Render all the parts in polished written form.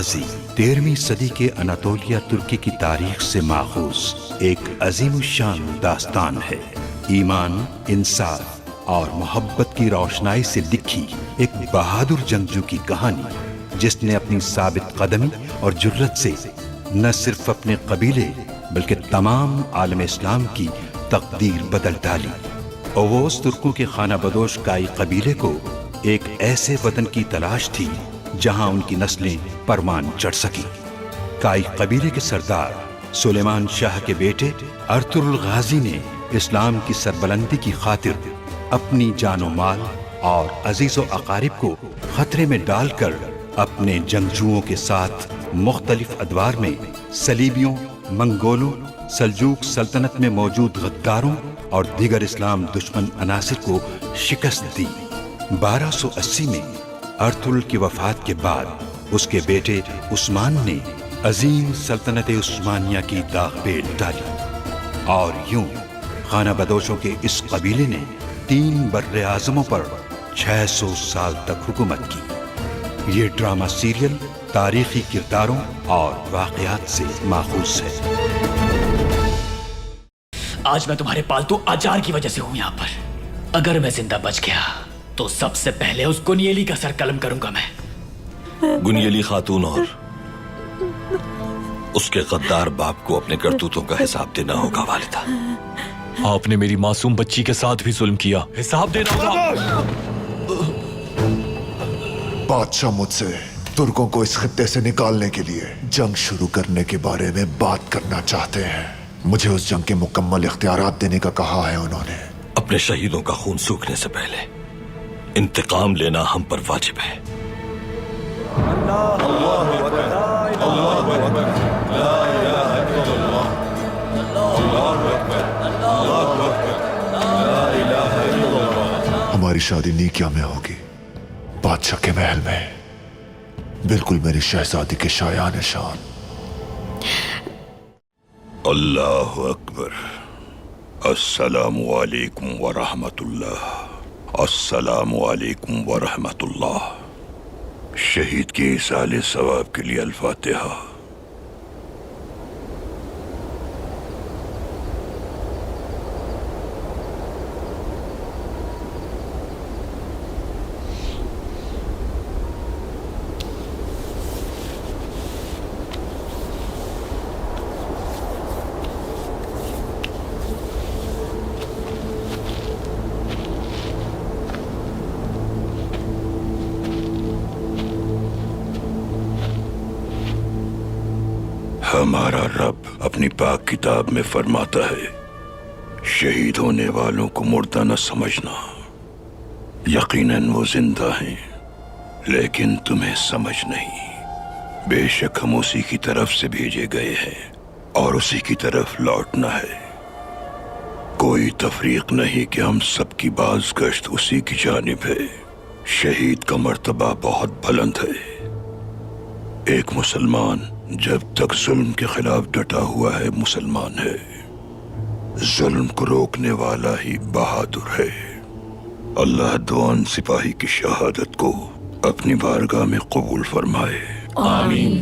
गाजी 13वीं सदी के अनातोलिया तुर्की की तारीख से माखूज एक अजीमुशान दास्तान है। ईमान, इंसाफ और मोहब्बत की रोशनाई से लिखी एक बहादुर जंगजू की कहानी, जिसने अपनी साबित कदमी और जुर्रत से न सिर्फ अपने कबीले बल्कि तमाम आलम इस्लाम की तकदीर बदल डाली। ओवोस तुर्कों के खाना बदोश काई कबीले को एक ऐसे वतन की तलाश थी जहां उनकी नस्लें परवान चढ़ सकी। काई कबीले के सरदार सुलेमान शाह के बेटे अर्तुगरुल गाजी ने इस्लाम की सरबलंदी की खातिर अपनी जानो माल और अजीजो अकारिब को खतरे में डालकर अपने जंगजुओं के साथ मुख्तलिफ अदवार में सलीबियों, मंगोलों, सल्जूक सल्तनत में मौजूद गद्दारों और दीगर इस्लाम दुश्मन अनासिर को शिकस्त दी। 1280 में अर्तुगरुल की वफात के बाद उसके बेटे उस्मान ने अजीम सल्तनत उस्मानिया की दागपेट डाली और यूं खाना बदोशों के इस कबीले ने 3 बर्रे आज़मों पर 600 साल तक हुकूमत की। ये ड्रामा सीरियल तारीखी किरदारों और वाक़यात से माखूज है। आज मैं तुम्हारे पालतू आचार की वजह से हूं यहाँ पर। अगर मैं जिंदा बच गया तो सबसे पहले उस गुनियली का सर कलम करूंगा मैं। गुनियली खातून और उसके गद्दार बाप को अपने करतूतों का हिसाब देना होगा वालिदा। आपने मेरी मासूम बच्ची के साथ भी जुल्म किया, हिसाब देना होगा। बादशाह मुझसे तुर्कों को इस खित्ते से निकालने के लिए जंग शुरू करने के बारे में बात करना चाहते हैं। मुझे उस जंग के मुकम्मल इख्तियारात देने का कहा है उन्होंने। अपने शहीदों का खून सूखने से पहले इंतकाम लेना हम पर वाजिब है। हमारी शादी नीकिया में होगी, बादशाह के महल में, बिल्कुल मेरी शहजादी के शायान शान। अल्लाहु अकबर। अस्सलामु अलैकुम व रहमतुल्लाह। अस्सलामु अलैकुम व रहमतुल्लाह। शहीद के इसाले सवाब के लिए अल-फातिहा। हमारा रब अपनी पाक किताब में फरमाता है, शहीद होने वालों को मुर्दा न समझना, यकीनन वो जिंदा हैं लेकिन तुम्हें समझ नहीं। बेशक हम उसी की तरफ से भेजे गए हैं और उसी की तरफ लौटना है। कोई तफरीक नहीं कि हम सबकी बाज़गश्त उसी की जानिब है। शहीद का मर्तबा बहुत बुलंद है। एक मुसलमान जब तक जुल्म के खिलाफ डटा हुआ है मुसलमान है। जुल्म को रोकने वाला ही बहादुर है। अल्लाह दुआन सिपाही की शहादत को अपनी बारगाह में कबूल फरमाए। आमीन।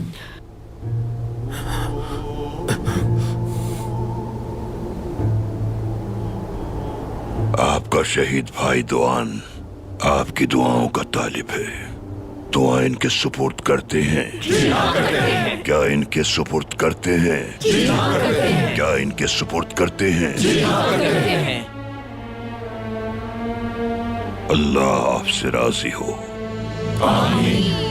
आपका शहीद भाई दुआन आपकी दुआओं का तालिब है। दुआ इनके सुपुर्द करते हैं। क्या इनके सुपुर्द करते हैं? क्या इनके सुपुर्द करते हैं? अल्लाह आपसे राजी हो। आमीन।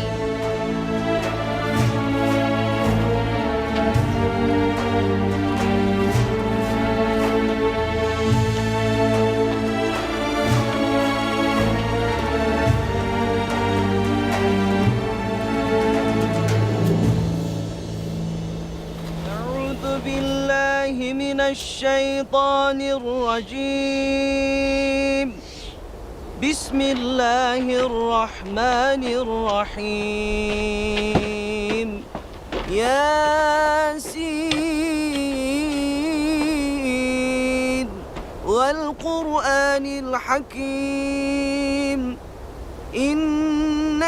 मिनश्शैतानिर रजीम। बिस्मिल्लाहिर रहमानिर रहीम। यासीन वल क़ुरआनिल हकीम।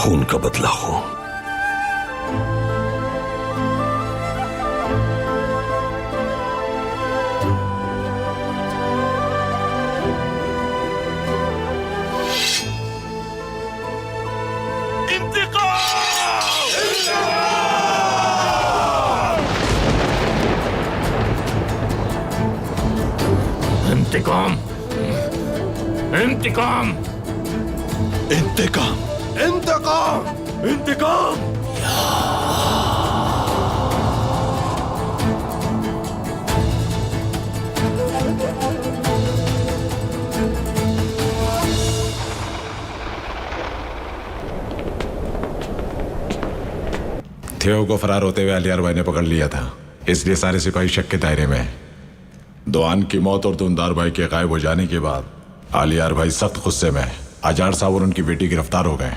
खून का बदला खून। इंतकाम इंतकाम इंतकाम इंतकाम इंतकाम। थियो को फरार होते हुए अलियार भाई ने पकड़ लिया था, इसलिए सारे सिपाही शक के दायरे में। दोआन की मौत और दुमदार भाई के गायब हो जाने के बाद आलियार भाई सख्त गुस्से में अजार साहब और उनकी बेटी गिरफ्तार हो गए।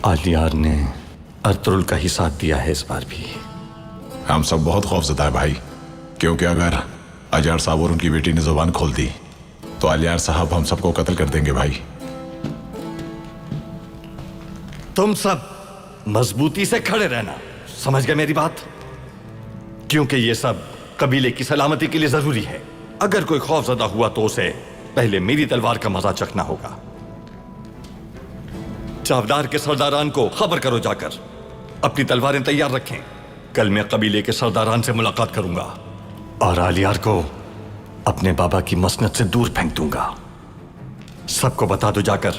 आलियार ने अर्तुल का ही साथ दिया है इस बार भी। हम सब बहुत खौफजदा है भाई, क्योंकि अगर अजार साहब और उनकी बेटी ने जुबान खोल दी तो आलियार साहब हम सबको कत्ल कर देंगे भाई। तुम सब मजबूती से खड़े रहना, समझ गए मेरी बात? क्योंकि ये सब कबीले की सलामती के लिए जरूरी है। अगर कोई खौफजदा हुआ तो उसे पहले मेरी तलवार का मजा चखना होगा। चावदार के सरदारान को खबर करो जाकर, अपनी तलवारें तैयार रखें। कल मैं कबीले के सरदारान से मुलाकात करूंगा और आलियार को अपने बाबा की मसनद से दूर फेंक दूंगा। सबको बता दो जाकर,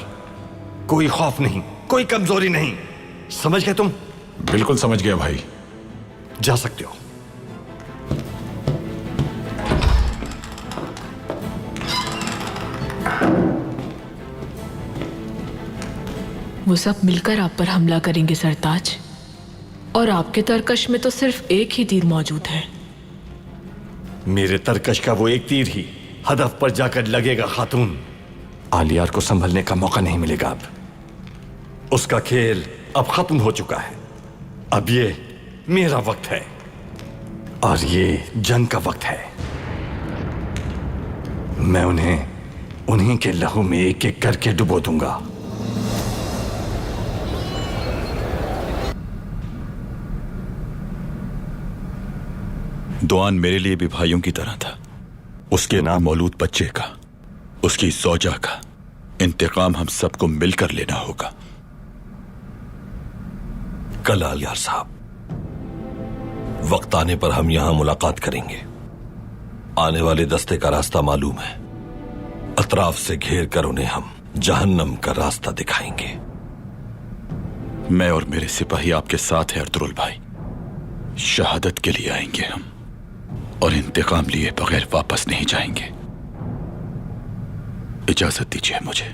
कोई खौफ नहीं, कोई कमजोरी नहीं। समझ गए तुम? बिल्कुल समझ गया भाई। जा सकते हो। वो सब मिलकर आप पर हमला करेंगे सरताज, और आपके तरकश में तो सिर्फ एक ही तीर मौजूद है। मेरे तरकश का वो एक तीर ही हदफ पर जाकर लगेगा खातून। आलियार को संभलने का मौका नहीं मिलेगा अब। उसका खेल अब खत्म हो चुका है। अब ये मेरा वक्त है और ये जंग का वक्त है। मैं उन्हें उन्हीं के लहू में एक एक करके डुबो दूंगा। दुआन मेरे लिए भी भाइयों की तरह था। उसके नाम मौलूद बच्चे का, उसकी सौजा का इंतकाम हम सबको मिलकर लेना होगा। कल आलियार साहब, वक्त आने पर हम यहां मुलाकात करेंगे। आने वाले दस्ते का रास्ता मालूम है। अतराफ से घेर कर उन्हें हम जहन्नम का रास्ता दिखाएंगे। मैं और मेरे सिपाही आपके साथ हैं अर्तुरुल भाई। शहादत के लिए आएंगे हम और इंतकाम लिए बगैर वापस नहीं जाएंगे। इजाजत दीजिए मुझे।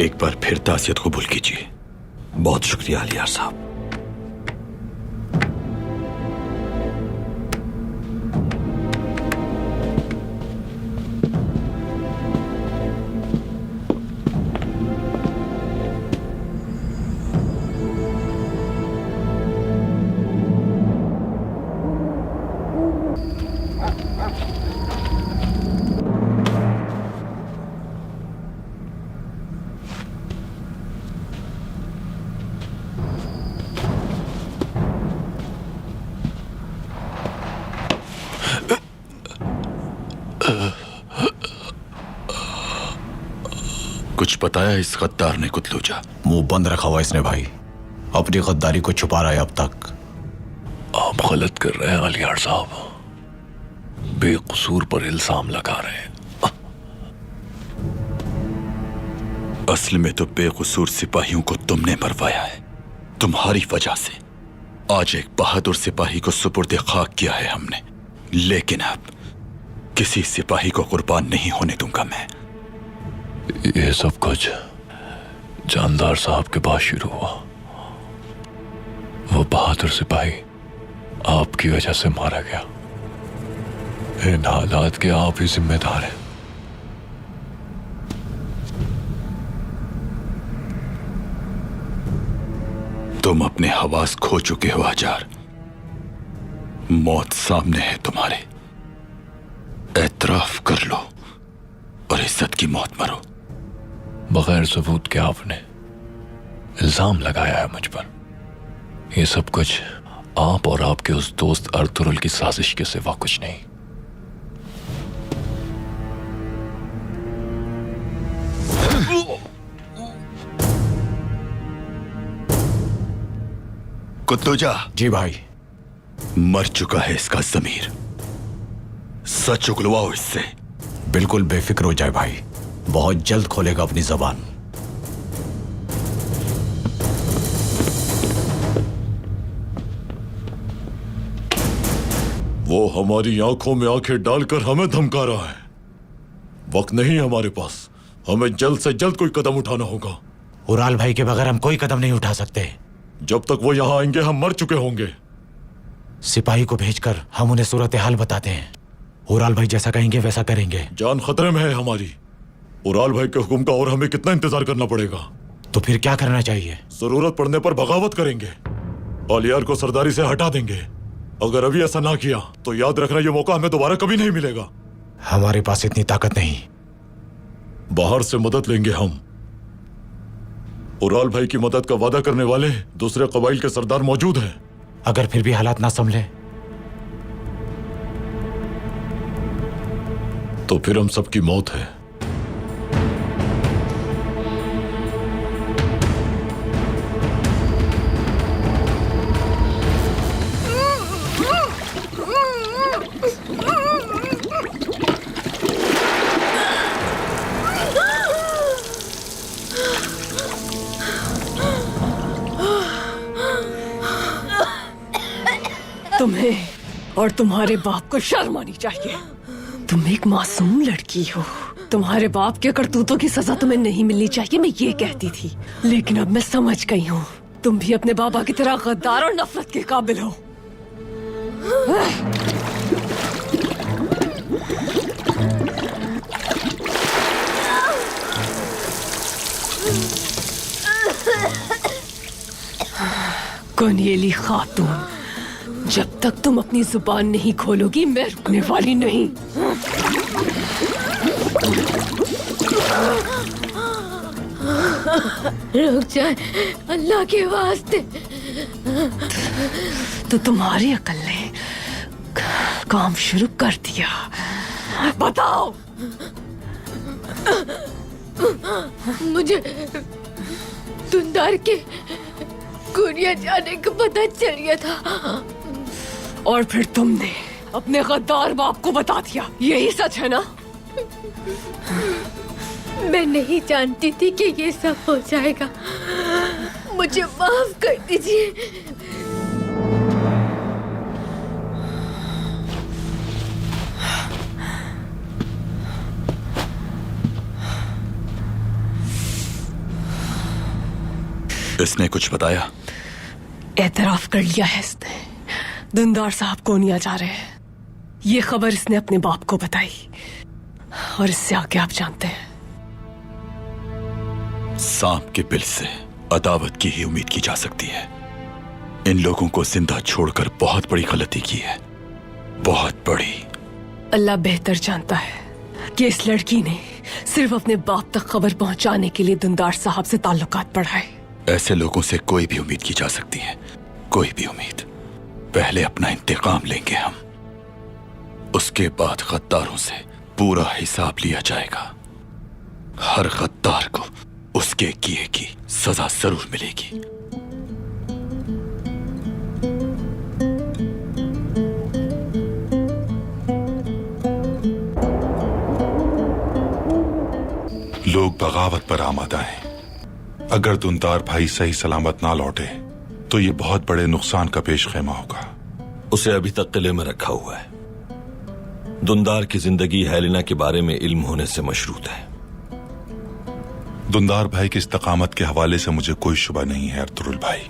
एक बार फिर तासियत कबूल कीजिए। बहुत शुक्रिया अलियार साहब। कुछ बताया इस गद्दार ने कुतलूजा? मुंह बंद रखा हुआ इसने भाई, अपनी गद्दारी को छुपा रहा है अब तक। आप गलत कर रहे हैं अलियार साहब, बेकसूर पर इल्जाम लगा रहे हैं। असल में तो बेकसूर सिपाहियों को तुमने मरवाया है। तुम्हारी वजह से आज एक बहादुर सिपाही को सुपुर्द खाक किया है हमने, लेकिन अब किसी सिपाही को कुर्बान नहीं होने दूंगा मैं। ये सब कुछ जानदार साहब के पास शुरू हुआ। वो बहादुर सिपाही आपकी वजह से मारा गया। इन हालात के आप ही जिम्मेदार हैं। तुम अपने हवास खो चुके हो हजार। मौत सामने है तुम्हारे। एतराफ कर लो और इज्जत की मौत मरो। बगैर सबूत के आपने इल्जाम लगाया है मुझ पर। ये सब कुछ आप और आपके उस दोस्त अर्तुरुल की साजिश के सिवा कुछ नहीं। कुतलूजा। जी भाई। मर चुका है इसका ज़मीर, सच उगलवाओ इससे। बिल्कुल बेफिक्र हो जाए भाई, बहुत जल्द खोलेगा अपनी जबान। वो हमारी आंखों में आंखें डालकर हमें धमका रहा है। वक्त नहीं है हमारे पास, हमें जल्द से जल्द कोई कदम उठाना होगा। उराल भाई के बगैर हम कोई कदम नहीं उठा सकते। जब तक वो यहाँ आएंगे हम मर चुके होंगे। सिपाही को भेजकर हम उन्हें सूरत हाल बताते हैं। उराल भाई जैसा कहेंगे वैसा करेंगे। जान खतरे में है हमारी। उराल भाई के हुक्म का और हमें कितना इंतजार करना पड़ेगा? तो फिर क्या करना चाहिए? जरूरत पड़ने पर बगावत करेंगे, अलियार को सरदारी से हटा देंगे। अगर अभी ऐसा ना किया तो याद रखना ये मौका हमें दोबारा कभी नहीं मिलेगा। हमारे पास इतनी ताकत नहीं। बाहर से मदद लेंगे हम। उराल भाई की मदद का वादा करने वाले दूसरे कबाइल के सरदार मौजूद हैं। अगर फिर भी हालात ना संभले तो फिर हम सबकी मौत है। तुम्हें और तुम्हारे बाप को शर्म आनी चाहिए। तुम एक मासूम लड़की हो। तुम्हारे बाप के करतूतों की सजा तुम्हें नहीं मिलनी चाहिए, मैं ये कहती थी। लेकिन अब मैं समझ गई हूँ, तुम भी अपने बाबा की तरह गद्दार और नफरत के काबिल हो। कुनियली खातून, जब तक तुम अपनी जुबान नहीं खोलोगी मैं रुकने वाली नहीं। रुक जाए अल्लाह के वास्ते। तो तुम्हारी अकल ने काम शुरू कर दिया। बताओ मुझे दुंदार के कुरिया जाने का पता चल गया था और फिर तुमने अपने गद्दार बाप को बता दिया। यही सच है ना? मैं नहीं जानती थी कि ये सब हो जाएगा। मुझे माफ कर दीजिए। इसने कुछ बताया? एतराफ कर लिया है इसने। दुंदार साहब कोनिया जा रहे हैं। ये खबर इसने अपने बाप को बताई और इससे आगे आप जानते हैं। सांप के बिल से अदावत की ही उम्मीद की जा सकती है। इन लोगों को जिंदा छोड़कर बहुत बड़ी गलती की है, बहुत बड़ी। अल्लाह बेहतर जानता है कि इस लड़की ने सिर्फ अपने बाप तक खबर पहुंचाने के लिए दुंदार साहब से ताल्लुकात बढ़ाए। ऐसे लोगों से कोई भी उम्मीद की जा सकती है, कोई भी उम्मीद। पहले अपना इंतकाम लेंगे हम, उसके बाद गद्दारों से पूरा हिसाब लिया जाएगा। हर गद्दार को उसके किए की सजा जरूर मिलेगी। लोग बगावत पर आमादा हैं। अगर दुंदार भाई सही सलामत ना लौटे तो ये बहुत बड़े नुकसान का पेश खेमा होगा। उसे अभी तक किले में रखा हुआ है। दुंदार की जिंदगी हेलेना के बारे में इल्म होने से मशरूत है। दुंदार भाई की इस्तकामत के हवाले से मुझे कोई शुबा नहीं है अर्तुरुल भाई,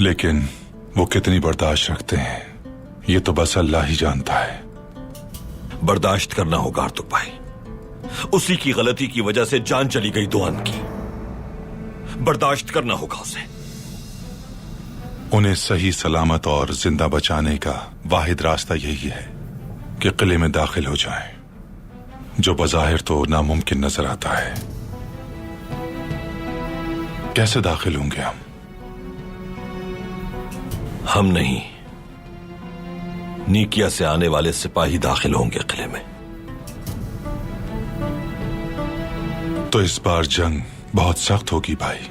लेकिन वो कितनी बर्दाश्त रखते हैं ये तो बस अल्लाह ही जानता है। बर्दाश्त करना होगा अर्तुल भाई। उसी की गलती की वजह से जान चली गई दुआन की। बर्दाश्त करना होगा उसे। उन्हें सही सलामत और जिंदा बचाने का वाहिद रास्ता यही है कि किले में दाखिल हो जाएं, जो बज़ाहिर तो नामुमकिन नजर आता है। कैसे दाखिल होंगे हम नहीं, नीकिया से आने वाले सिपाही दाखिल होंगे किले में। तो इस बार जंग बहुत सख्त होगी भाई।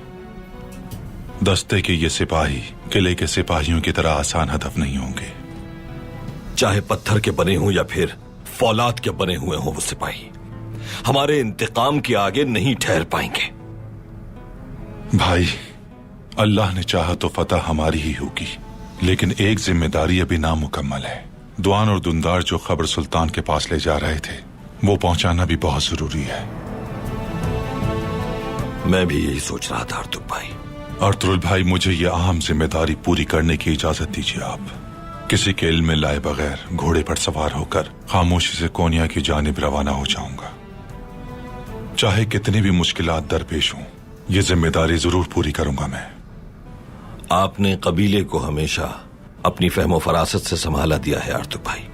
दस्ते के ये सिपाही किले के सिपाहियों की तरह आसान हदफ नहीं होंगे। चाहे पत्थर के बने हों या फिर फौलाद के बने हुए हों, वो सिपाही हमारे इंतकाम के आगे नहीं ठहर पाएंगे। भाई अल्लाह ने चाहा तो फतह हमारी ही होगी, लेकिन एक जिम्मेदारी अभी नामुकम्मल है। दुआन और दुंदार जो खबर सुल्तान के पास ले जा रहे थे वो पहुंचाना भी बहुत जरूरी है। मैं भी यही सोच रहा था अर्तुल भाई। अर्तुल भाई, मुझे ये अहम जिम्मेदारी पूरी करने की इजाजत दीजिए। आप किसी के इल्म में लाए बगैर घोड़े पर सवार होकर खामोशी से कोनिया की जानिब रवाना हो जाऊंगा। चाहे कितनी भी मुश्किलात दरपेश हों, ये जिम्मेदारी जरूर पूरी करूंगा मैं। आपने कबीले को हमेशा अपनी फहमो फरासत से संभाला दिया है अर्तुल भाई।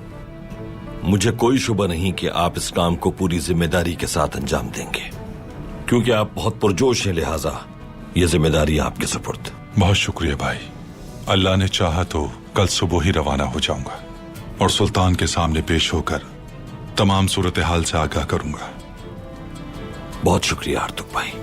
मुझे कोई शुबा नहीं कि आप इस काम को पूरी जिम्मेदारी के साथ अंजाम देंगे, क्योंकि आप बहुत पुरजोश हैं, लिहाजा ये जिम्मेदारी आपके सुपुर्द। बहुत शुक्रिया भाई। अल्लाह ने चाहा तो कल सुबह ही रवाना हो जाऊंगा और सुल्तान के सामने पेश होकर तमाम सूरत हाल से आगाह करूंगा। बहुत शुक्रिया अर्तुल भाई।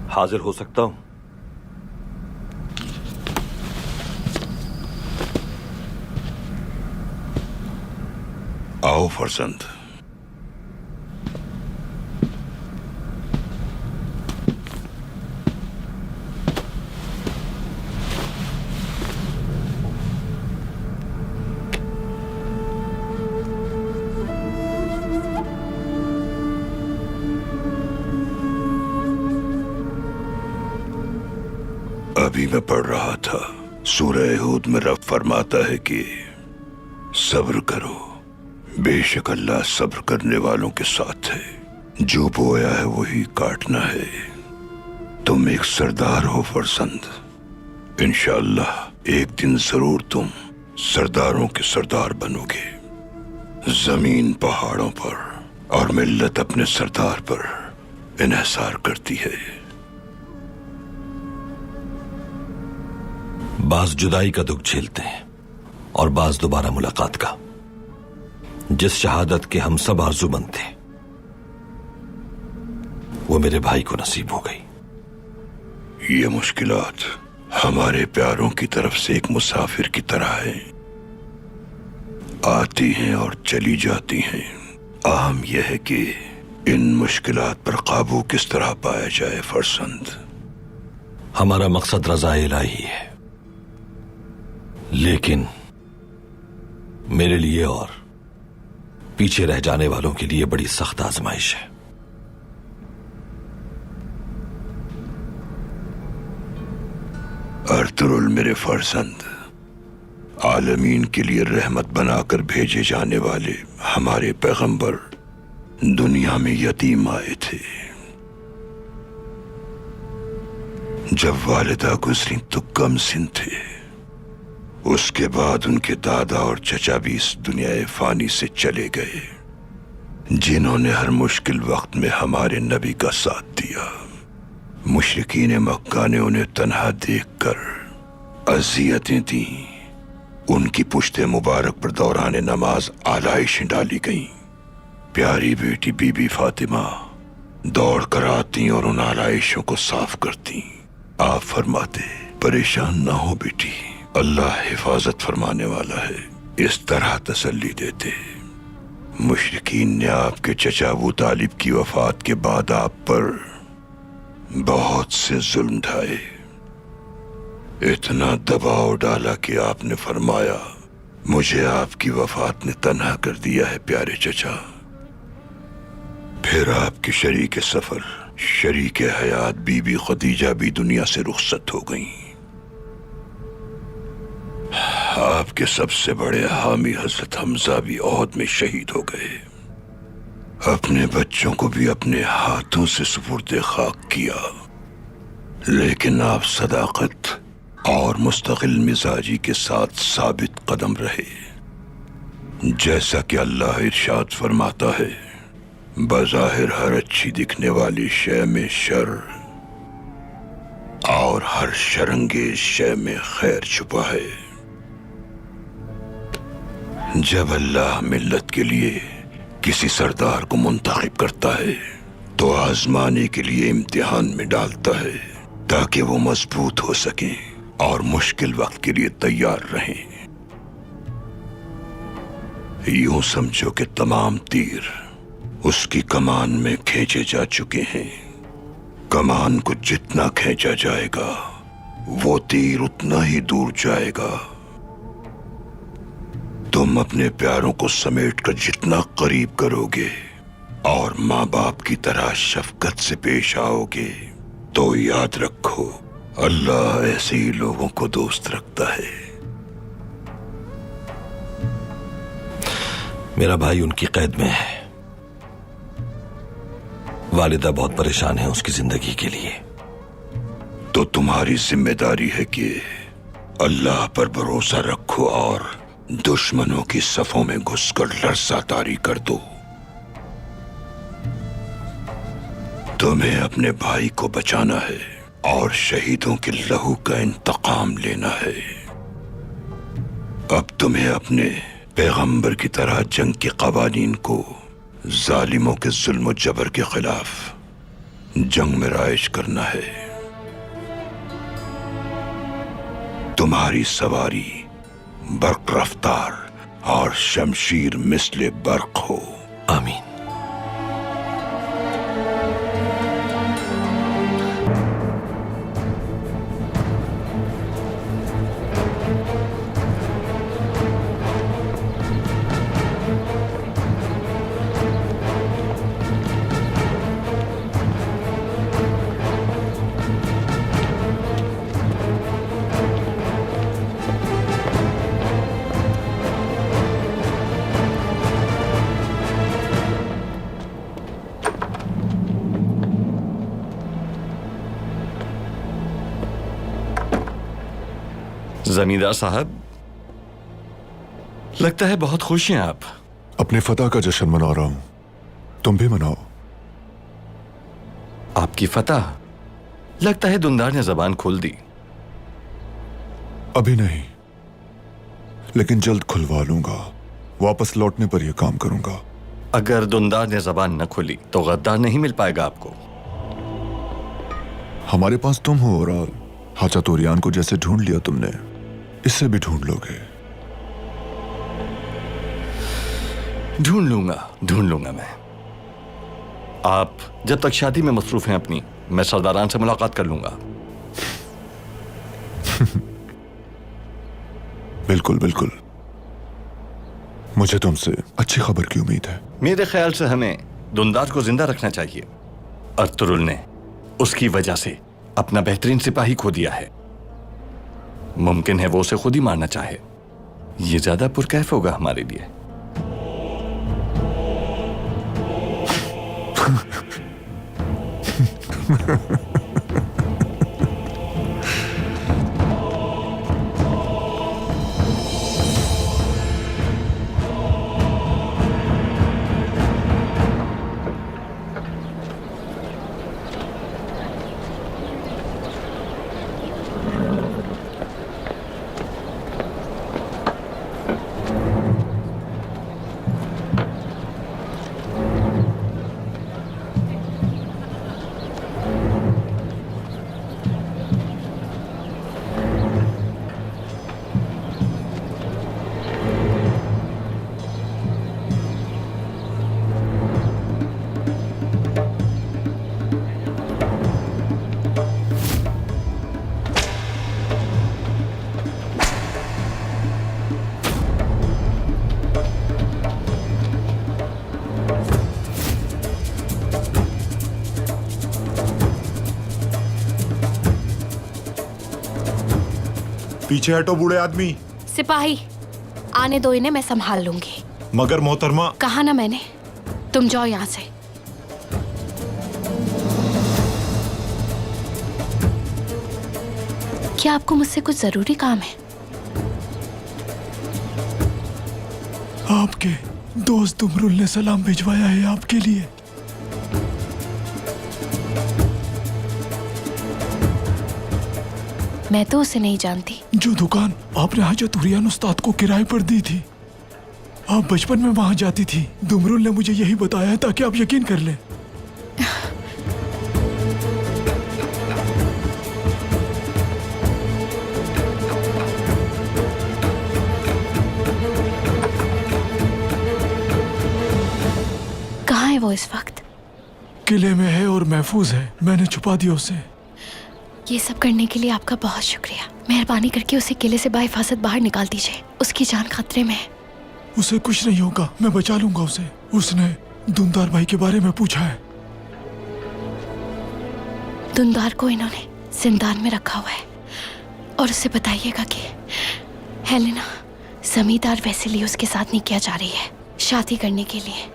हाजिर हो सकता हूं? आओ फरजंद। अभी मैं पढ़ रहा था, सूरह हूद में रब फरमाता है कि सब्र करो, बेशक अल्लाह सब्र करने वालों के साथ है। जो बोया है वही काटना है। तुम एक सरदार हो फरजंद। इंशाअल्लाह एक दिन जरूर तुम सरदारों के सरदार बनोगे। जमीन पहाड़ों पर और मिल्लत अपने सरदार पर इन्हिसार करती है। बाज जुदाई का दुख झेलते हैं और बाज दोबारा मुलाकात का। जिस शहादत के हम सब आरज़ूमंद थे वो मेरे भाई को नसीब हो गई। ये मुश्किलात हमारे प्यारों की तरफ से एक मुसाफिर की तरह है, आती हैं और चली जाती हैं। अहम यह है कि इन मुश्किलात पर काबू किस तरह पाया जाए फरसंद। हमारा मकसद रज़ा इलाही है, लेकिन मेरे लिए और पीछे रह जाने वालों के लिए बड़ी सख्त आजमाइश है। अर्तुरुल मेरे फरजंद, आलमीन के लिए रहमत बनाकर भेजे जाने वाले हमारे पैगंबर दुनिया में यतीम आए थे। जब वालिदा गुजरी तो कम सिन थे। उसके बाद उनके दादा और चचा भी इस दुनिया फानी से चले गए, जिन्होंने हर मुश्किल वक्त में हमारे नबी का साथ दिया। मुशरिकीन मक्का ने उन्हें तन्हा देखकर अज़ियतें दी। उनकी पुश्ते मुबारक पर दौरान नमाज आलाइशें डाली गईं। प्यारी बेटी बीबी फातिमा दौड़ कर आती और उन आलाइशों को साफ करती। आप फरमाते, परेशान ना हो बेटी, अल्लाह हिफाजत फरमाने वाला है। इस तरह तसल्ली देते। मुशरिकीन ने आपके चचा अबू तालिब की वफात के बाद आप पर बहुत से जुल्म ढाए, इतना दबाव डाला कि आपने फरमाया, मुझे आपकी वफात ने तन्हा कर दिया है प्यारे चचा। फिर आपकी शरीक सफर, शरीक हयात बीबी खदीजा भी दुनिया से रुखसत हो गईं। आपके सबसे बड़े हामी हजरत हमजा भी ओहद में शहीद हो गए। अपने बच्चों को भी अपने हाथों से सुपुर्दे खाक किया, लेकिन आप सदाकत और मुस्तकिल मिजाजी के साथ साबित कदम रहे। जैसा कि अल्लाह इरशाद फरमाता है, बज़ाहिर हर अच्छी दिखने वाली शय में शर और हर शरंगेज शय में खैर छुपा है। जब अल्लाह मिल्लत के लिए किसी सरदार को मुंतखब करता है तो आजमाने के लिए इम्तिहान में डालता है, ताकि वो मजबूत हो सके और मुश्किल वक्त के लिए तैयार रहें। यूं समझो कि तमाम तीर उसकी कमान में खींचे जा चुके हैं। कमान को जितना खींचा जाएगा वो तीर उतना ही दूर जाएगा। तुम अपने प्यारों को समेटकर जितना करीब करोगे और माँ बाप की तरह शफकत से पेश आओगे, तो याद रखो अल्लाह ऐसे ही लोगों को दोस्त रखता है। मेरा भाई उनकी कैद में है। वालिदा बहुत परेशान है उसकी जिंदगी के लिए। तो तुम्हारी जिम्मेदारी है कि अल्लाह पर भरोसा रखो और दुश्मनों की सफों में घुसकर लर्ज़ातारी कर दो। तुम्हें अपने भाई को बचाना है और शहीदों के लहू का इंतकाम लेना है। अब तुम्हें अपने पैगंबर की तरह जंग के कवानीन को जालिमों के जुल्म और जबर के खिलाफ जंग में राइज करना है। तुम्हारी सवारी बर्क रफ्तार और शमशीर मिसले बर्क हो। आमीन। जमींदार साहब, लगता है बहुत खुश हैं आप। अपने फतह का जश्न मना रहा हूं, तुम भी मनाओ। आपकी फतह। लगता है दुंदार ने जबान खोल दी। अभी नहीं, लेकिन जल्द खुलवा लूंगा। वापस लौटने पर यह काम करूंगा। अगर दुंदार ने जबान न खोली तो गद्दार नहीं मिल पाएगा आपको। हमारे पास तुम हो ओराल। हाजा तोरियान को जैसे ढूंढ लिया तुमने, इससे भी ढूंढ लोगे। ढूंढ लूंगा मैं। आप जब तक शादी में मसरूफ हैं अपनी, मैं सरदारान से मुलाकात कर लूंगा। बिल्कुल बिल्कुल, मुझे तुमसे अच्छी खबर की उम्मीद है। मेरे ख्याल से हमें दुंदार को जिंदा रखना चाहिए। अर्तुरुल ने उसकी वजह से अपना बेहतरीन सिपाही खो दिया है। मुमकिन है वो उसे खुद ही मारना चाहे। ये ज्यादा पुरकैफ होगा हमारे लिए। पीछे हटो बूढ़े आदमी। सिपाही, आने दो इन्हें, मैं संभाल लूंगी। मगर मोहतरमा। कहा ना मैंने, तुम जाओ यहाँ से। क्या आपको मुझसे कुछ जरूरी काम है? आपके दोस्त दुमरुल ने सलाम भिजवाया है आपके लिए। मैं तो उसे नहीं जानती। जो दुकान आपने हाजा तुरियान उस्ताद को किराए पर दी थी, आप बचपन में वहां जाती थी। दुमरुल ने मुझे यही बताया है ताकि आप यकीन कर लें। कहाँ है वो इस वक्त? किले में है और महफूज है। मैंने छुपा दिया उसे। ये सब करने के लिए आपका बहुत शुक्रिया। मेहरबानी करके उसे किले से बाहिफाजत बाहर निकाल दीजिए। उसकी जान खतरे में है। उसे कुछ नहीं होगा, मैं बचा लूंगा उसे। उसने दुंदार भाई के बारे में पूछा है। दुंदार को इन्होंने जिंदान में रखा हुआ है। और उसे बताइएगा कि हेलेना जमींदार वेसिलियोस के साथ निकाह जा रही है शादी करने के लिए।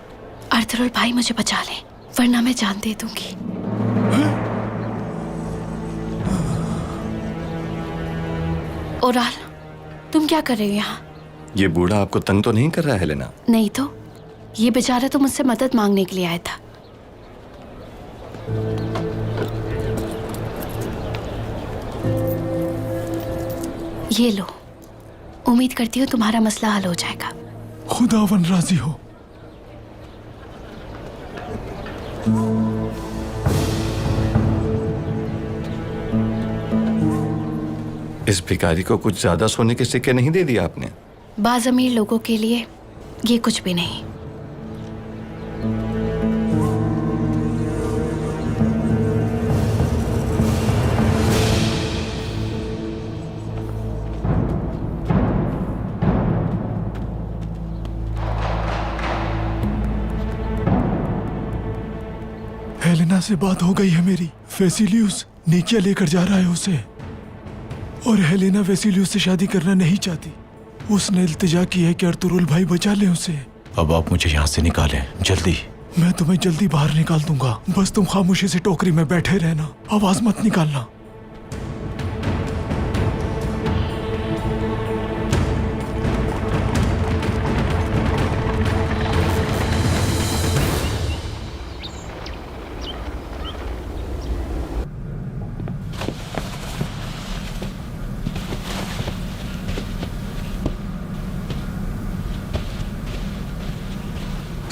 अर्तुरुल भाई मुझे बचा ले, वरना मैं जान दे दूंगी। ओराल, तुम क्या कर रहे हो यहाँ? ये बूढ़ा आपको तंग तो नहीं कर रहा है हेलेना? नहीं तो, ये बेचारा तो मुझसे मदद मांगने के लिए आया था। ये लो, उम्मीद करती हूँ तुम्हारा मसला हल हो जाएगा। खुदावन राजी हो। इस भिखारी को कुछ ज्यादा सोने के सिक्के नहीं दे दिया आपने? बाज़ अमीर लोगों के लिए ये कुछ भी नहीं। हेलेना से बात हो गई है मेरी। वेसिलियस निकिया लेकर जा रहा है उसे। और हेलेना वेसिलियस से शादी करना नहीं चाहती। उसने इल्तिजा की है कि अर्तुरुल भाई बचा ले उसे। अब आप मुझे यहाँ से निकालें, जल्दी। मैं तुम्हें जल्दी बाहर निकाल दूंगा, बस तुम खामोशी से टोकरी में बैठे रहना, आवाज मत निकालना।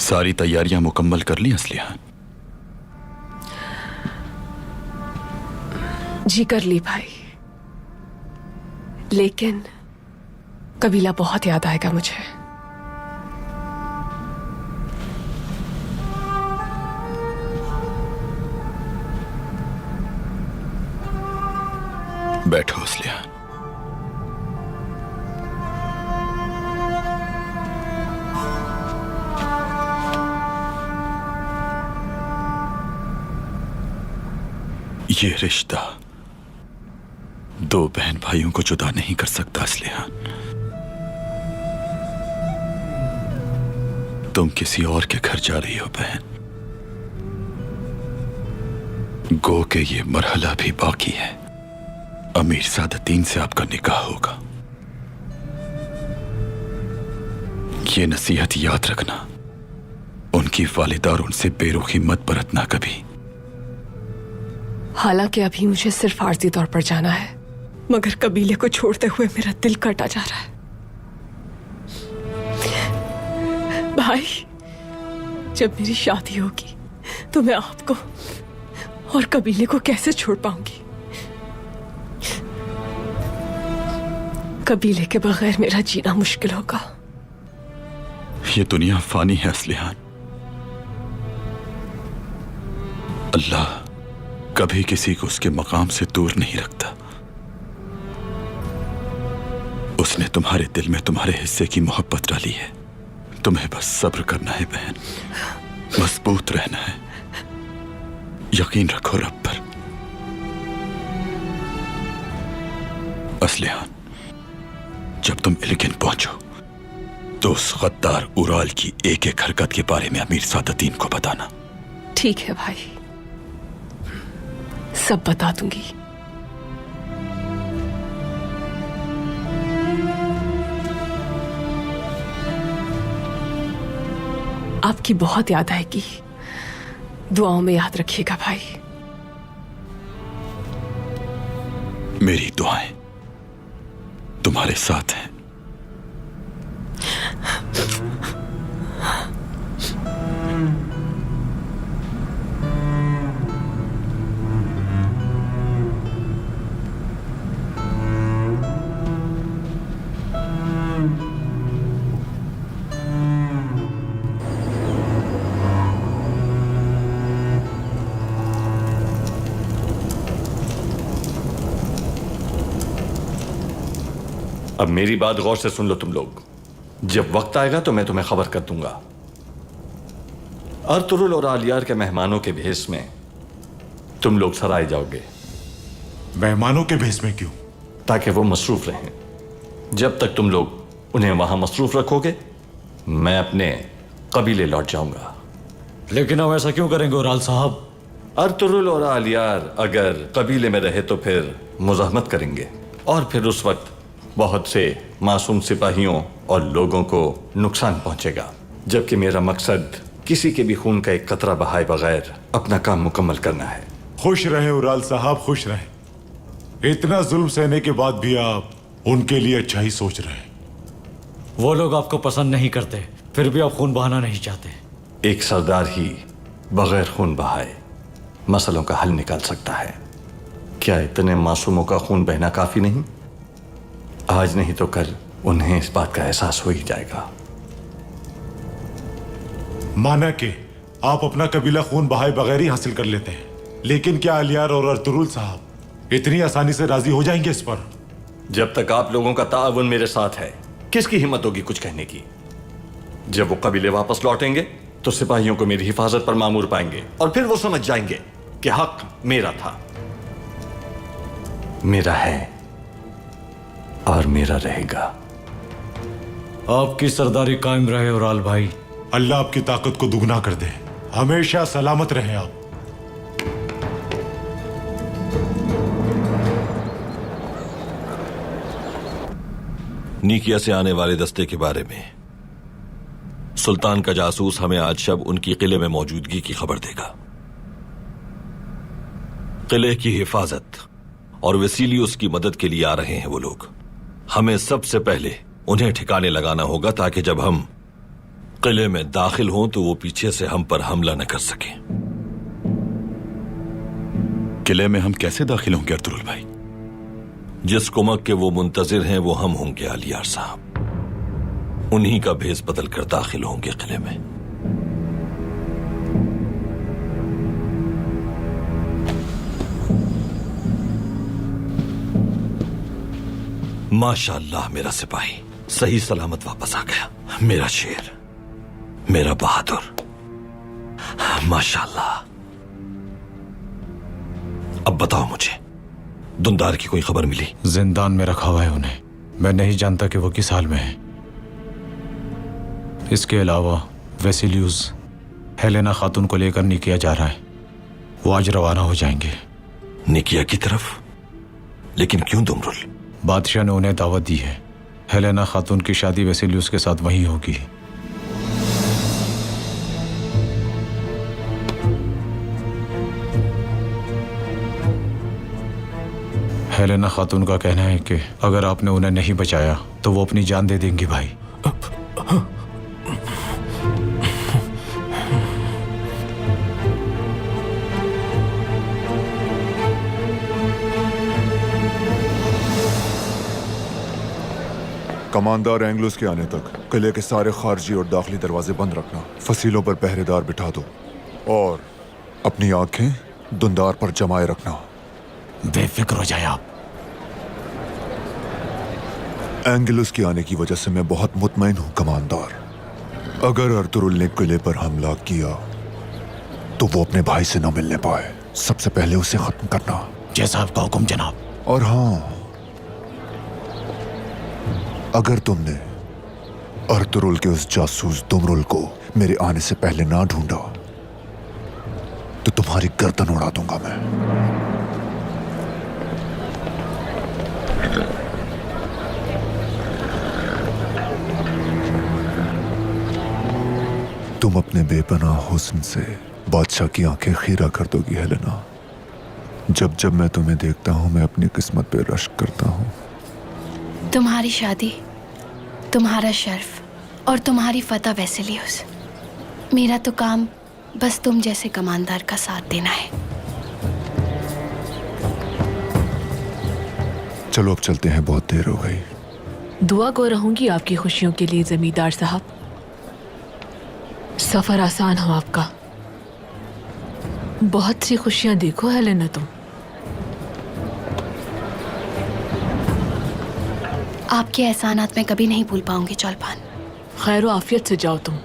सारी तैयारियां मुकम्मल कर ली असलियान? जी कर ली भाई, लेकिन कबीला बहुत याद आएगा मुझे। बैठो असलियान। ये रिश्ता दो बहन भाइयों को जुदा नहीं कर सकता असलियान। तुम किसी और के घर जा रही हो बहन। गो के ये मरहला भी बाकी है। अमीर सादतीन से आपका निकाह होगा। ये नसीहत याद रखना, उनकी वालिदा और उनसे बेरुखी मत बरतना कभी। हालांकि अभी मुझे सिर्फ आर्जी तौर पर जाना है, मगर कबीले को छोड़ते हुए मेरा दिल कटा जा रहा है। भाई, जब मेरी शादी होगी तो मैं आपको और कबीले को कैसे छोड़ पाऊंगी? कबीले के बगैर मेरा जीना मुश्किल होगा। ये दुनिया फानी है असलियान। अल्लाह कभी किसी को उसके मकाम से दूर नहीं रखता। उसने तुम्हारे दिल में तुम्हारे हिस्से की मोहब्बत डाली है। तुम्हें बस सब्र करना है बहन, मजबूत रहना है, यकीन रखो रब पर। असलियान, जब तुम इल्गिन पहुंचो तो उस गद्दार उराल की एक एक हरकत के बारे में अमीर सादतीन को बताना। ठीक है भाई, सब बता दूंगी। आपकी बहुत याद आएगी, दुआओं में याद रखिएगा भाई। मेरी दुआएं तुम्हारे साथ हैं। अब मेरी बात गौर से सुन लो तुम लोग। जब वक्त आएगा तो मैं तुम्हें खबर कर दूंगा। अर्तुरुल और आलियार के मेहमानों के भेष में तुम लोग सराय जाओगे। मेहमानों के भेष में क्यों? ताकि वो मसरूफ रहें। जब तक तुम लोग उन्हें वहां मसरूफ रखोगे, मैं अपने कबीले लौट जाऊंगा। लेकिन हम ऐसा क्यों करेंगे उराल साहब? अर्तुरुल और आलियार अगर कबीले में रहे तो फिर मुज़ाहमत करेंगे और फिर उस वक्त बहुत से मासूम सिपाहियों और लोगों को नुकसान पहुंचेगा। जबकि मेरा मकसद किसी के भी खून का एक कतरा बहाए बगैर अपना काम मुकम्मल करना है। खुश रहे उराल साहब, खुश रहे। इतना जुल्म सहने के बाद भी आप उनके लिए अच्छा ही सोच रहे हैं। वो लोग आपको पसंद नहीं करते, फिर भी आप खून बहाना नहीं चाहते। एक सरदार ही बगैर खून बहाए मसलों का हल निकाल सकता है। क्या इतने मासूमों का खून बहना काफी नहीं? आज नहीं तो कल उन्हें इस बात का एहसास हो ही जाएगा। माना कि आप अपना कबीला खून बहाए बगैर ही हासिल कर लेते हैं, लेकिन क्या आलियार और अर्तुरुल साहब इतनी आसानी से राजी हो जाएंगे इस पर? जब तक आप लोगों का ताअवुन मेरे साथ है, किसकी हिम्मत होगी कुछ कहने की? जब वो कबीले वापस लौटेंगे तो सिपाहियों को मेरी हिफाजत पर मामूर पाएंगे और फिर वो समझ जाएंगे कि हक मेरा था, मेरा है और मेरा रहेगा। आपकी सरदारी कायम रहे उराल भाई। अल्लाह आपकी ताकत को दुगना कर दे। हमेशा सलामत रहे आप। नीकिया से आने वाले दस्ते के बारे में सुल्तान का जासूस हमें आज शब उनकी किले में मौजूदगी की खबर देगा। किले की हिफाजत और वेसिलियस की मदद के लिए आ रहे हैं वो लोग। हमें सबसे पहले उन्हें ठिकाने लगाना होगा ताकि जब हम किले में दाखिल हों तो वो पीछे से हम पर हमला न कर सके। किले में हम कैसे दाखिल होंगे अर्तुरुल भाई? जिस कुमक के वो मुंतजिर हैं वो हम होंगे आलियार साहब। उन्हीं का भेस बदल कर दाखिल होंगे किले में। माशाअल्लाह मेरा सिपाही सही सलामत वापस आ गया। मेरा शेर, मेरा बहादुर, माशाअल्लाह। अब बताओ मुझे, दुंदार की कोई खबर मिली? जिंदान में रखा हुआ है उन्हें। मैं नहीं जानता कि वो किस हाल में है। इसके अलावा वेसिलियस हेलेना खातून को लेकर निकिया जा रहा है। वो आज रवाना हो जाएंगे। निकिया की तरफ? लेकिन क्यों दुमरुल? बादशाह ने उन्हें दावत दी है। हेलेना खातून की शादी वेसिलियस के साथ वहीं होगी। हेलेना खातून का कहना है कि अगर आपने उन्हें नहीं बचाया तो वो अपनी जान दे देंगी भाई। कमांडर एंग्लूस के आने तक किले के सारे खारजी और दाखिली दरवाजे बंद रखना। फसीलों पर पहरेदार बिठा दो और अपनी आंखें दुंदार पर जमाए रखना। बेफिक्र हो जाए आप। एंगलुस के आने की वजह से मैं बहुत मुतमईन हूं कमांडर। अगर अर्तुरुल ने किले पर हमला किया तो वो अपने भाई से न मिलने पाए। सबसे पहले उसे खत्म करना। जैसा आपका हुक्म जनाब। और हाँ, अगर तुमने अर्तुरुल के उस जासूस दुमरुल को मेरे आने से पहले ना ढूंढा तो तुम्हारी गर्दन उड़ा दूंगा मैं। तुम अपने बेपनाह हुस्न से बादशाह की आंखें खीरा कर दोगी हेलेना। जब जब मैं तुम्हें देखता हूं मैं अपनी किस्मत पे रश्क करता हूं। तुम्हारी शादी, तुम्हारा शर्फ और तुम्हारी फतह वेसिलियस। मेरा तो काम बस तुम जैसे कमांडर का साथ देना है। चलो अब चलते हैं, बहुत देर हो गई। दुआ गो रहूंगी आपकी खुशियों के लिए जमींदार साहब। सफर आसान हो आपका। बहुत सी खुशियां देखो हेलेना तुम। आपके एहसानात मैं कभी नहीं भूल पाऊंगी चौलपान। खैर व आफियत से जाओ तुम।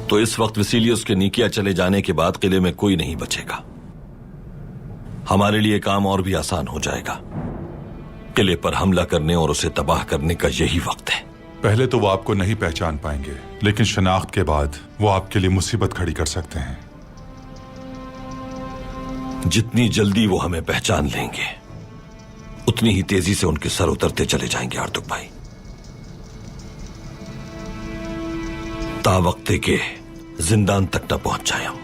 तो इस वक्त वेसिलियस के निकिया चले जाने के बाद किले में कोई नहीं बचेगा। हमारे लिए काम और भी आसान हो जाएगा। किले पर हमला करने और उसे तबाह करने का यही वक्त है। पहले तो वो आपको नहीं पहचान पाएंगे, लेकिन शनाख्त के बाद वो आपके लिए मुसीबत खड़ी कर सकते हैं। जितनी जल्दी वो हमें पहचान लेंगे उतनी ही तेजी से उनके सर उतरते चले जाएंगे आर्तुक भाई। तावक्ते के जिंदान तक न पहुंच जाए हम।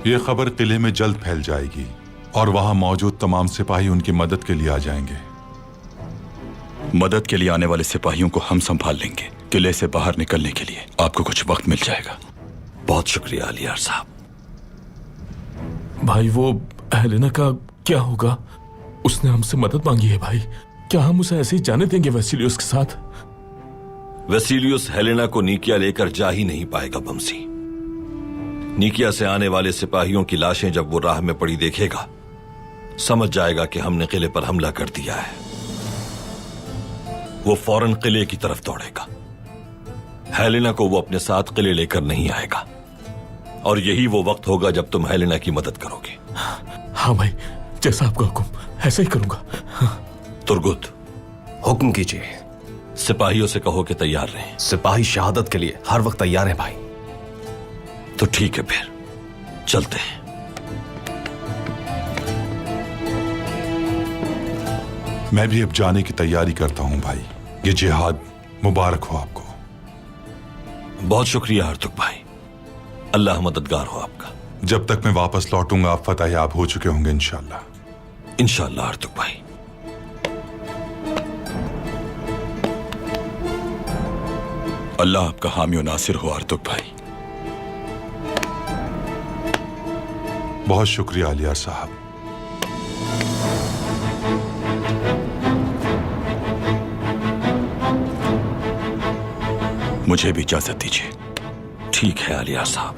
ये खबर किले में जल्द फैल जाएगी और वहां मौजूद तमाम सिपाही उनकी मदद के लिए आ जाएंगे। मदद के लिए आने वाले सिपाहियों को हम संभाल लेंगे। किले से बाहर निकलने के लिए आपको कुछ वक्त मिल जाएगा। बहुत शुक्रिया अलियार साहब। भाई वो हेलेना का क्या होगा? उसने हमसे मदद मांगी है भाई। क्या हम उसे ऐसे ही जाने देंगे वेसिलियस के साथ? वेसिलियस हेलेना को निकिया लेकर जा ही नहीं पाएगा बमसी। निकिया से आने वाले सिपाहियों की लाशें जब वो राह में पड़ी देखेगा समझ जाएगा कि हमने किले पर हमला कर दिया है। वो फौरन किले की तरफ दौड़ेगा। हेलेना को वो अपने साथ किले लेकर नहीं आएगा और यही वो वक्त होगा जब तुम हेलेना की मदद करोगे। हाँ भाई, जैसा आपका हुक्म, ऐसा ही करूंगा। तुर्गुत, हुक्म कीजिए। सिपाहियों से कहो कि तैयार रहें। सिपाही शहादत के लिए हर वक्त तैयार हैं भाई। तो ठीक है, फिर चलते हैं। मैं भी अब जाने की तैयारी करता हूं भाई। ये जिहाद मुबारक हो आपको। बहुत शुक्रिया हरतुक भाई, अल्लाह मददगार हो आपका। जब तक मैं वापस लौटूंगा आप फतह याब हो चुके होंगे इंशाल्लाह। इंशाल्लाह हरतुक भाई। अल्लाह आपका हामी और नासिर हो हरतुक भाई। बहुत शुक्रिया अलियार साहब। मुझे भी इजाजत दीजिए। ठीक है अलियार साहब।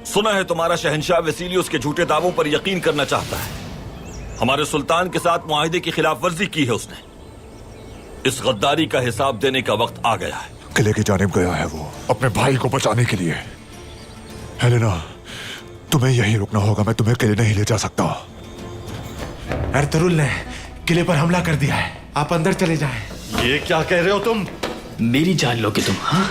सुना है तुम्हारा शहंशाह वेसिलियस के झूठे दावों पर यकीन करना चाहता है। हमारे सुल्तान के साथ मुआहिदे की खिलाफ वर्जी की है उसने। इस गद्दारी का हिसाब देने का वक्त आ गया है। किले की जानिब गया है वो अपने भाई को बचाने के लिए। हेलेना, तुम्हें यहीं रुकना होगा, मैं तुम्हें किले नहीं ले जा सकता। अर्तुरुल ने किले पर हमला कर दिया है, आप अंदर चले जाएं। ये क्या कह रहे हो तुम? मेरी जान लोगे तुम? हाँ,